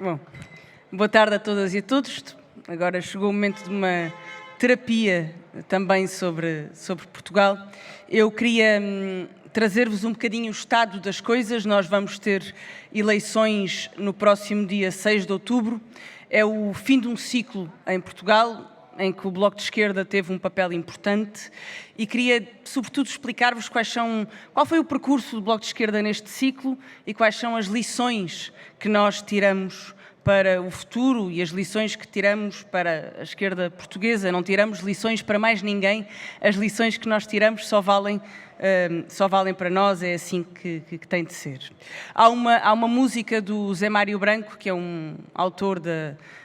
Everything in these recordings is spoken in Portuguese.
Bom, boa tarde a todas e a todos. Agora chegou o momento de uma terapia também sobre Portugal. Eu queria trazer-vos um bocadinho o estado das coisas. Nós vamos ter eleições no próximo dia 6 de outubro. É o fim de um ciclo em Portugal, em que o Bloco de Esquerda teve um papel importante, e queria, sobretudo, explicar-vos qual foi o percurso do Bloco de Esquerda neste ciclo e quais são as lições que nós tiramos para o futuro e as lições que tiramos para a esquerda portuguesa. Não tiramos lições para mais ninguém, as lições que nós tiramos só valem para nós, é assim que tem de ser. Há uma música do Zé Mário Branco, que é um autor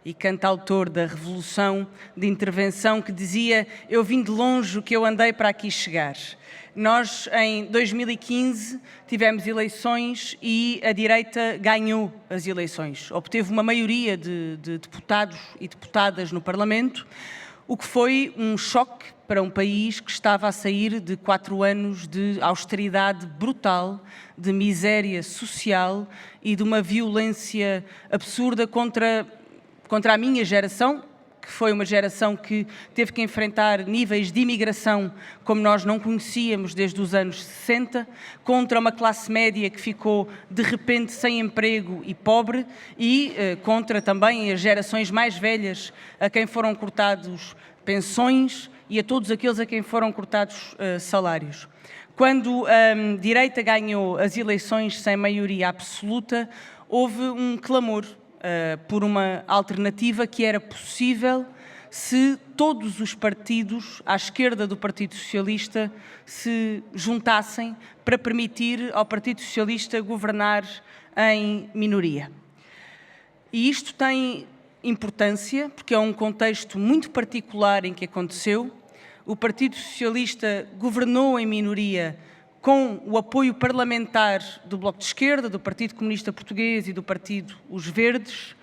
e cantautor da Revolução de Intervenção, que dizia: eu vim de longe o que eu andei para aqui chegar. Nós, em 2015, tivemos eleições e a direita ganhou as eleições. Obteve uma maioria de deputados e deputadas no Parlamento, o que foi um choque para um país que estava a sair de 4 anos de austeridade brutal, de miséria social e de uma violência absurda contra a minha geração, que foi uma geração que teve que enfrentar níveis de imigração como nós não conhecíamos desde os anos 60, contra uma classe média que ficou de repente sem emprego e pobre, e contra também as gerações mais velhas a quem foram cortados pensões e a todos aqueles a quem foram cortados salários. Quando a direita ganhou as eleições sem maioria absoluta, houve um clamor por uma alternativa que era possível se todos os partidos à esquerda do Partido Socialista se juntassem para permitir ao Partido Socialista governar em minoria. E isto tem importância porque é um contexto muito particular em que aconteceu. O Partido Socialista governou em minoria com o apoio parlamentar do Bloco de Esquerda, do Partido Comunista Português e do Partido Os Verdes,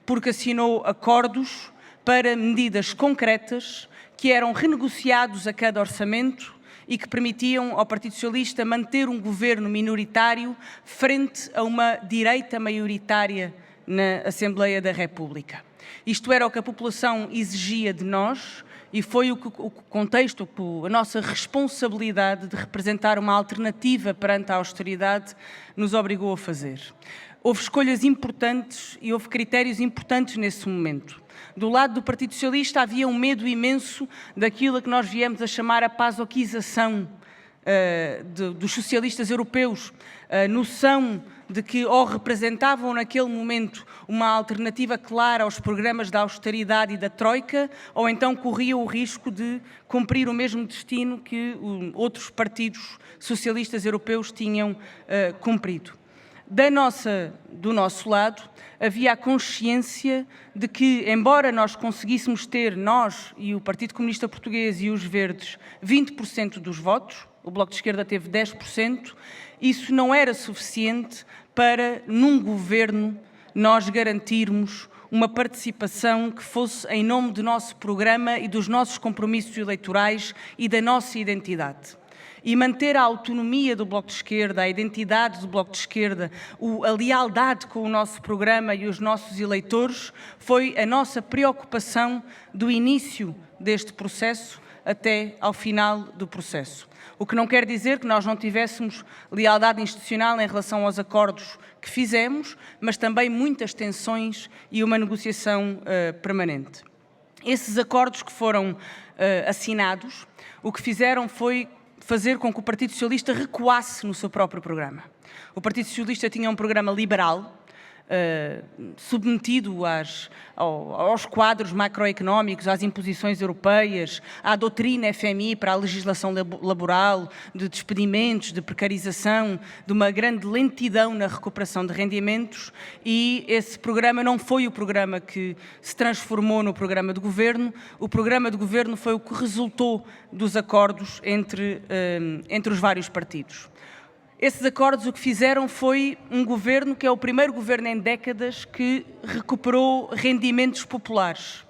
porque assinou acordos para medidas concretas que eram renegociados a cada orçamento e que permitiam ao Partido Socialista manter um governo minoritário frente a uma direita maioritária na Assembleia da República. Isto era o que a população exigia de nós, e foi o contexto, a nossa responsabilidade de representar uma alternativa perante a austeridade nos obrigou a fazer. Houve escolhas importantes e houve critérios importantes nesse momento. Do lado do Partido Socialista havia um medo imenso daquilo a que nós viemos a chamar a pasoquização dos socialistas europeus, a noção de que ou representavam naquele momento uma alternativa clara aos programas da austeridade e da Troika, ou então corriam o risco de cumprir o mesmo destino que outros partidos socialistas europeus tinham cumprido. Do nosso lado, havia a consciência de que, embora nós conseguíssemos ter, nós e o Partido Comunista Português e os Verdes, 20% dos votos, o Bloco de Esquerda teve 10%, isso não era suficiente para, num governo, nós garantirmos uma participação que fosse em nome do nosso programa e dos nossos compromissos eleitorais e da nossa identidade. E manter a autonomia do Bloco de Esquerda, a identidade do Bloco de Esquerda, a lealdade com o nosso programa e os nossos eleitores foi a nossa preocupação do início deste processo até ao final do processo. O que não quer dizer que nós não tivéssemos lealdade institucional em relação aos acordos que fizemos, mas também muitas tensões e uma negociação permanente. Esses acordos que foram assinados, o que fizeram foi fazer com que o Partido Socialista recuasse no seu próprio programa. O Partido Socialista tinha um programa liberal, submetido aos quadros macroeconómicos, às imposições europeias, à doutrina FMI para a legislação laboral, de despedimentos, de precarização, de uma grande lentidão na recuperação de rendimentos, e esse programa não foi o programa que se transformou no programa de governo. O programa de governo foi o que resultou dos acordos entre os vários partidos. Esses acordos o que fizeram foi um governo que é o primeiro governo em décadas que recuperou rendimentos populares,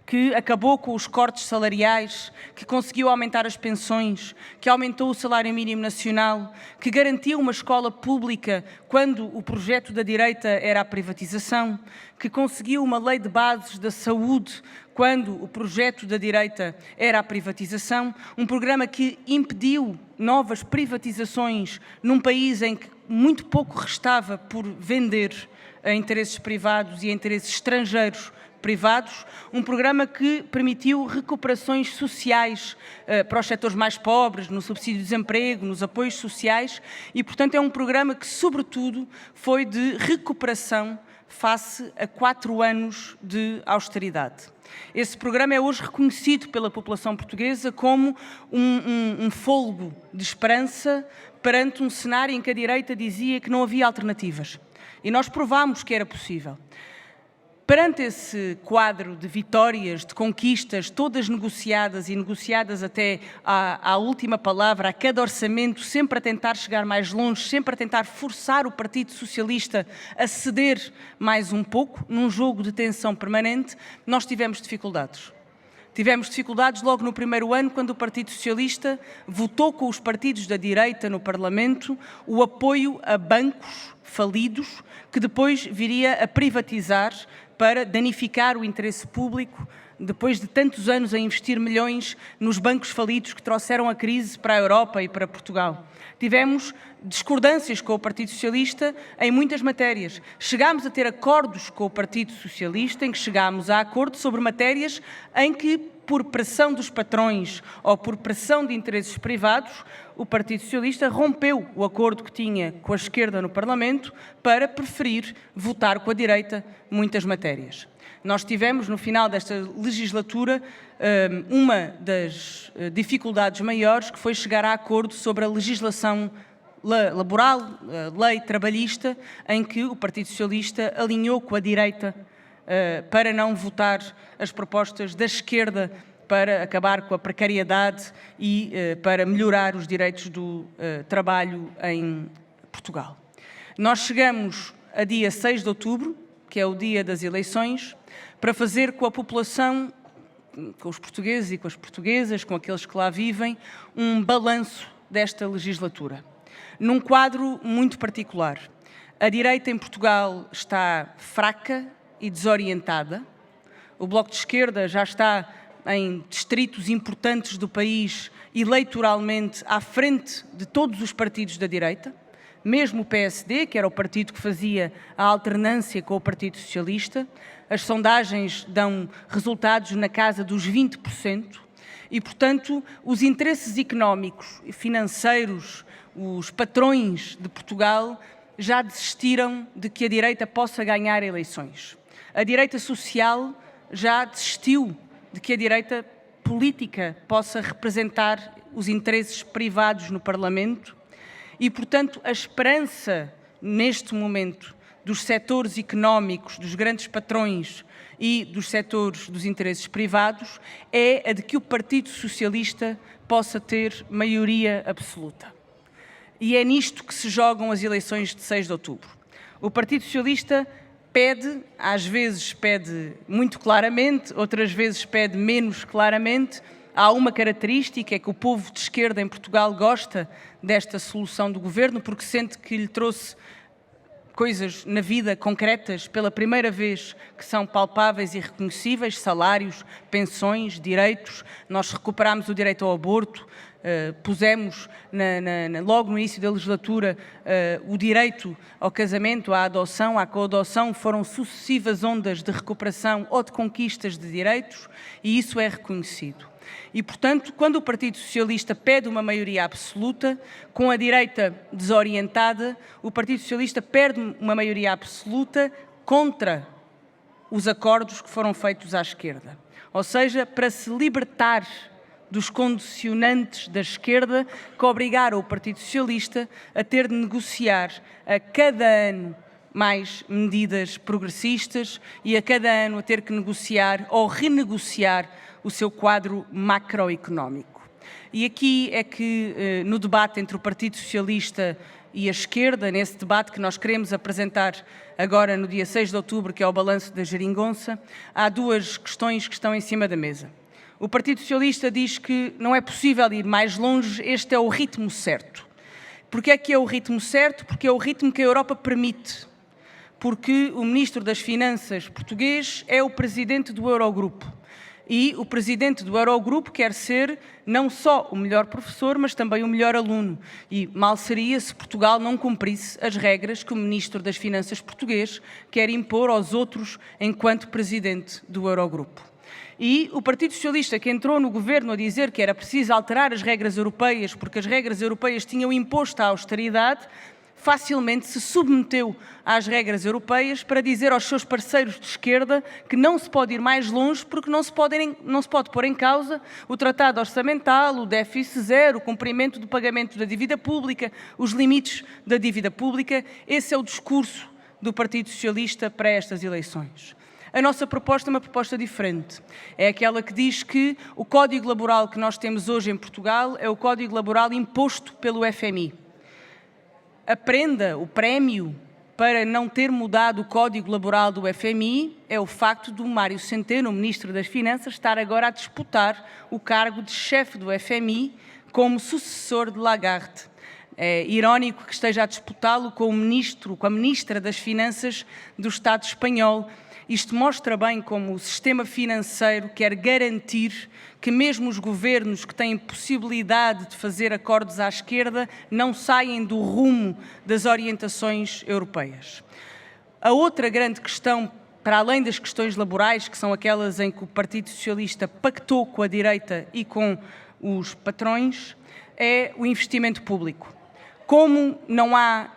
que acabou com os cortes salariais, que conseguiu aumentar as pensões, que aumentou o salário mínimo nacional, que garantiu uma escola pública quando o projeto da direita era a privatização, que conseguiu uma lei de bases da saúde quando o projeto da direita era a privatização, um programa que impediu novas privatizações num país em que muito pouco restava por vender a interesses privados e a interesses estrangeiros privados, um programa que permitiu recuperações sociais para os setores mais pobres, no subsídio de desemprego, nos apoios sociais e, portanto, é um programa que, sobretudo, foi de recuperação face a 4 anos de austeridade. Esse programa é hoje reconhecido pela população portuguesa como um fôlego de esperança perante um cenário em que a direita dizia que não havia alternativas. E nós provámos que era possível. Perante esse quadro de vitórias, de conquistas, todas negociadas e negociadas até à última palavra, a cada orçamento, sempre a tentar chegar mais longe, sempre a tentar forçar o Partido Socialista a ceder mais um pouco, num jogo de tensão permanente, nós tivemos dificuldades. Tivemos dificuldades logo no primeiro ano, quando o Partido Socialista votou com os partidos da direita no Parlamento o apoio a bancos falidos, que depois viria a privatizar para danificar o interesse público, depois de tantos anos a investir milhões nos bancos falidos que trouxeram a crise para a Europa e para Portugal. Tivemos discordâncias com o Partido Socialista em muitas matérias. Chegámos a ter acordos com o Partido Socialista, em que chegámos a acordo sobre matérias em que, por pressão dos patrões ou por pressão de interesses privados, o Partido Socialista rompeu o acordo que tinha com a esquerda no Parlamento para preferir votar com a direita muitas matérias. Nós tivemos, no final desta legislatura, uma das dificuldades maiores, que foi chegar a acordo sobre a legislação laboral, a lei trabalhista, em que o Partido Socialista alinhou com a direita para não votar as propostas da esquerda para acabar com a precariedade e para melhorar os direitos do trabalho em Portugal. Nós chegamos a dia 6 de outubro, que é o dia das eleições, para fazer com a população, com os portugueses e com as portuguesas, com aqueles que lá vivem, um balanço desta legislatura. Num quadro muito particular. A direita em Portugal está fraca e desorientada. O Bloco de Esquerda já está em distritos importantes do país, eleitoralmente, à frente de todos os partidos da direita. Mesmo o PSD, que era o partido que fazia a alternância com o Partido Socialista, as sondagens dão resultados na casa dos 20% e, portanto, os interesses económicos e financeiros, os patrões de Portugal, já desistiram de que a direita possa ganhar eleições. A direita social já desistiu de que a direita política possa representar os interesses privados no Parlamento e, portanto, a esperança, neste momento, dos setores económicos, dos grandes patrões e dos setores dos interesses privados é a de que o Partido Socialista possa ter maioria absoluta. E é nisto que se jogam as eleições de 6 de outubro. O Partido Socialista pede, às vezes pede muito claramente, outras vezes pede menos claramente. Há uma característica, é que o povo de esquerda em Portugal gosta desta solução do governo porque sente que lhe trouxe coisas na vida concretas pela primeira vez que são palpáveis e reconhecíveis, salários, pensões, direitos. Nós recuperámos o direito ao aborto, pusemos logo no início da legislatura o direito ao casamento, à adoção, à coadoção, foram sucessivas ondas de recuperação ou de conquistas de direitos e isso é reconhecido. E, portanto, quando o Partido Socialista pede uma maioria absoluta, com a direita desorientada, o Partido Socialista perde uma maioria absoluta contra os acordos que foram feitos à esquerda. Ou seja, para se libertar dos condicionantes da esquerda que obrigaram o Partido Socialista a ter de negociar a cada ano mais medidas progressistas e a cada ano a ter que negociar ou renegociar o seu quadro macroeconómico. E aqui é que, no debate entre o Partido Socialista e a esquerda, nesse debate que nós queremos apresentar agora no dia 6 de outubro, que é o balanço da Geringonça, há duas questões que estão em cima da mesa. O Partido Socialista diz que não é possível ir mais longe, este é o ritmo certo. Porquê é que é o ritmo certo? Porque é o ritmo que a Europa permite. Porque o Ministro das Finanças português é o Presidente do Eurogrupo. E o Presidente do Eurogrupo quer ser não só o melhor professor, mas também o melhor aluno. E mal seria se Portugal não cumprisse as regras que o Ministro das Finanças português quer impor aos outros enquanto Presidente do Eurogrupo. E o Partido Socialista, que entrou no governo a dizer que era preciso alterar as regras europeias, porque as regras europeias tinham imposto a austeridade, facilmente se submeteu às regras europeias para dizer aos seus parceiros de esquerda que não se pode ir mais longe porque não se pode pôr em causa o tratado orçamental, o déficit zero, o cumprimento do pagamento da dívida pública, os limites da dívida pública. Esse é o discurso do Partido Socialista para estas eleições. A nossa proposta é uma proposta diferente. É aquela que diz que o código laboral que nós temos hoje em Portugal é o código laboral imposto pelo FMI. A prenda, o prémio para não ter mudado o código laboral do FMI é o facto do Mário Centeno, o Ministro das Finanças, estar agora a disputar o cargo de chefe do FMI como sucessor de Lagarde. É irónico que esteja a disputá-lo com a Ministra das Finanças do Estado espanhol. Isto mostra bem como o sistema financeiro quer garantir que mesmo os governos que têm possibilidade de fazer acordos à esquerda não saem do rumo das orientações europeias. A outra grande questão, para além das questões laborais, que são aquelas em que o Partido Socialista pactou com a direita e com os patrões, é o investimento público. Como não há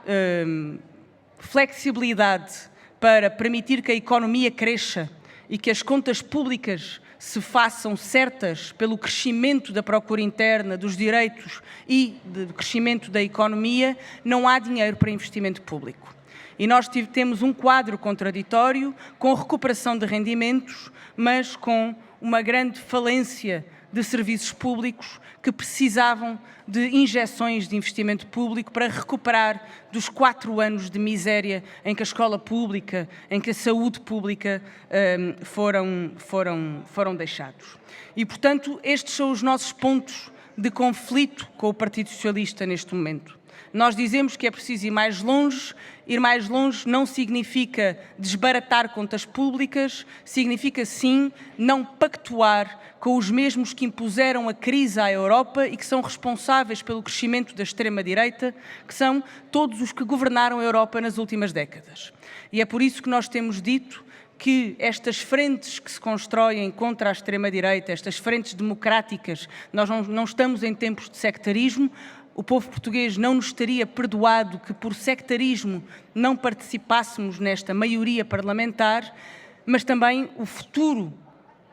flexibilidade para permitir que a economia cresça e que as contas públicas se façam certas pelo crescimento da procura interna, dos direitos e do crescimento da economia, não há dinheiro para investimento público. E nós temos um quadro contraditório, com recuperação de rendimentos, mas com uma grande falência de serviços públicos que precisavam de injeções de investimento público para recuperar dos 4 anos de miséria em que a escola pública, em que a saúde pública foram deixados. E, portanto, estes são os nossos pontos de conflito com o Partido Socialista neste momento. Nós dizemos que é preciso ir mais longe não significa desbaratar contas públicas, significa sim não pactuar com os mesmos que impuseram a crise à Europa e que são responsáveis pelo crescimento da extrema-direita, que são todos os que governaram a Europa nas últimas décadas. E é por isso que nós temos dito que estas frentes que se constroem contra a extrema-direita, estas frentes democráticas, nós não estamos em tempos de sectarismo. O povo português não nos teria perdoado que por sectarismo não participássemos nesta maioria parlamentar, mas também o futuro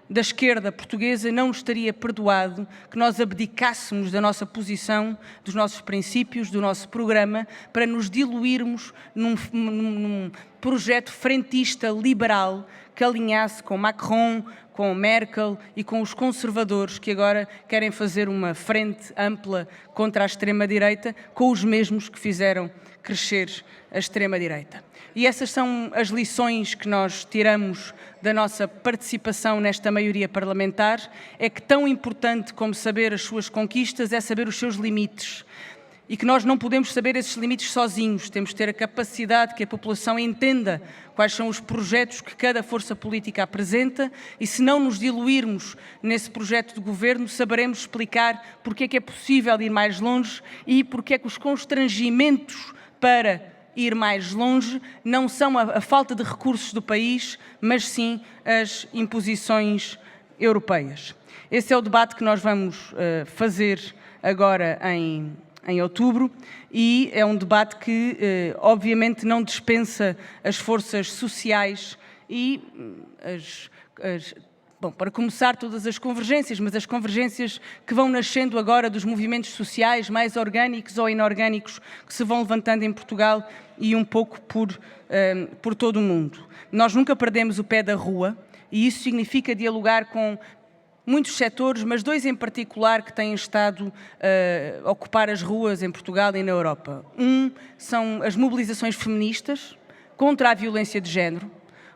da esquerda portuguesa não nos teria perdoado que nós abdicássemos da nossa posição, dos nossos princípios, do nosso programa, para nos diluirmos num projeto frentista liberal que alinhasse com Macron, com Merkel e com os conservadores que agora querem fazer uma frente ampla contra a extrema-direita, com os mesmos que fizeram crescer a extrema-direita. E essas são as lições que nós tiramos da nossa participação nesta maioria parlamentar, é que tão importante como saber as suas conquistas é saber os seus limites. E que nós não podemos saber esses limites sozinhos, temos de ter a capacidade que a população entenda quais são os projetos que cada força política apresenta e se não nos diluirmos nesse projeto de governo, saberemos explicar porque é que é possível ir mais longe e porque é que os constrangimentos para ir mais longe não são a falta de recursos do país, mas sim as imposições europeias. Esse é o debate que nós vamos fazer agora em outubro e é um debate que, obviamente, não dispensa as forças sociais e bom, para começar, todas as convergências, mas as convergências que vão nascendo agora dos movimentos sociais mais orgânicos ou inorgânicos que se vão levantando em Portugal e um pouco por todo o mundo. Nós nunca perdemos o pé da rua e isso significa dialogar com muitos setores, mas dois em particular que têm estado a ocupar as ruas em Portugal e na Europa. São as mobilizações feministas contra a violência de género,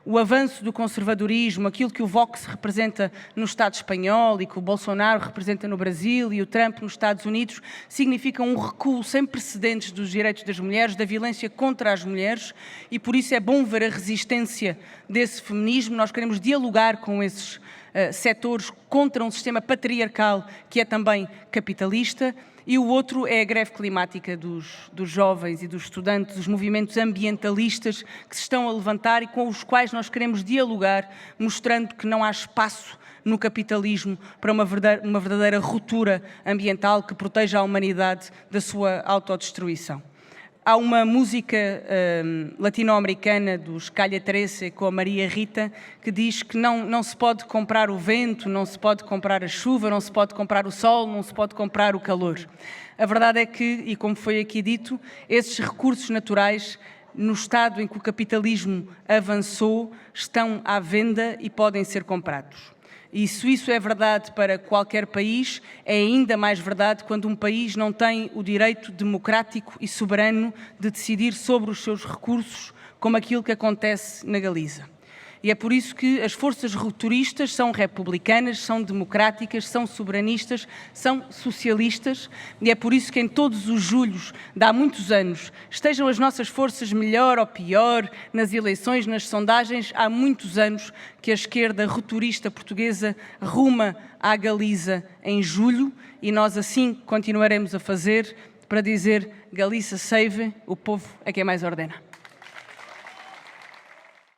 o avanço do conservadorismo, aquilo que o Vox representa no Estado espanhol e que o Bolsonaro representa no Brasil e o Trump nos Estados Unidos, significa um recuo sem precedentes dos direitos das mulheres, da violência contra as mulheres, e por isso é bom ver a resistência desse feminismo. Nós queremos dialogar com esses setores contra um sistema patriarcal que é também capitalista. E o outro é a greve climática dos jovens e dos estudantes, os movimentos ambientalistas que se estão a levantar e com os quais nós queremos dialogar, mostrando que não há espaço no capitalismo para uma verdadeira ruptura ambiental que proteja a humanidade da sua autodestruição. Há uma música latino-americana dos Calle 13 com a Maria Rita que diz que não se pode comprar o vento, não se pode comprar a chuva, não se pode comprar o sol, não se pode comprar o calor. A verdade é que, e como foi aqui dito, esses recursos naturais, no estado em que o capitalismo avançou, estão à venda e podem ser comprados. E se isso é verdade para qualquer país, é ainda mais verdade quando um país não tem o direito democrático e soberano de decidir sobre os seus recursos, como aquilo que acontece na Galiza. E é por isso que as forças rupturistas são republicanas, são democráticas, são soberanistas, são socialistas, e é por isso que em todos os julhos de há muitos anos, estejam as nossas forças melhor ou pior, nas eleições, nas sondagens, há muitos anos que a esquerda rupturista portuguesa ruma à Galiza em julho, e nós assim continuaremos a fazer para dizer Galiza save, o povo é quem mais ordena.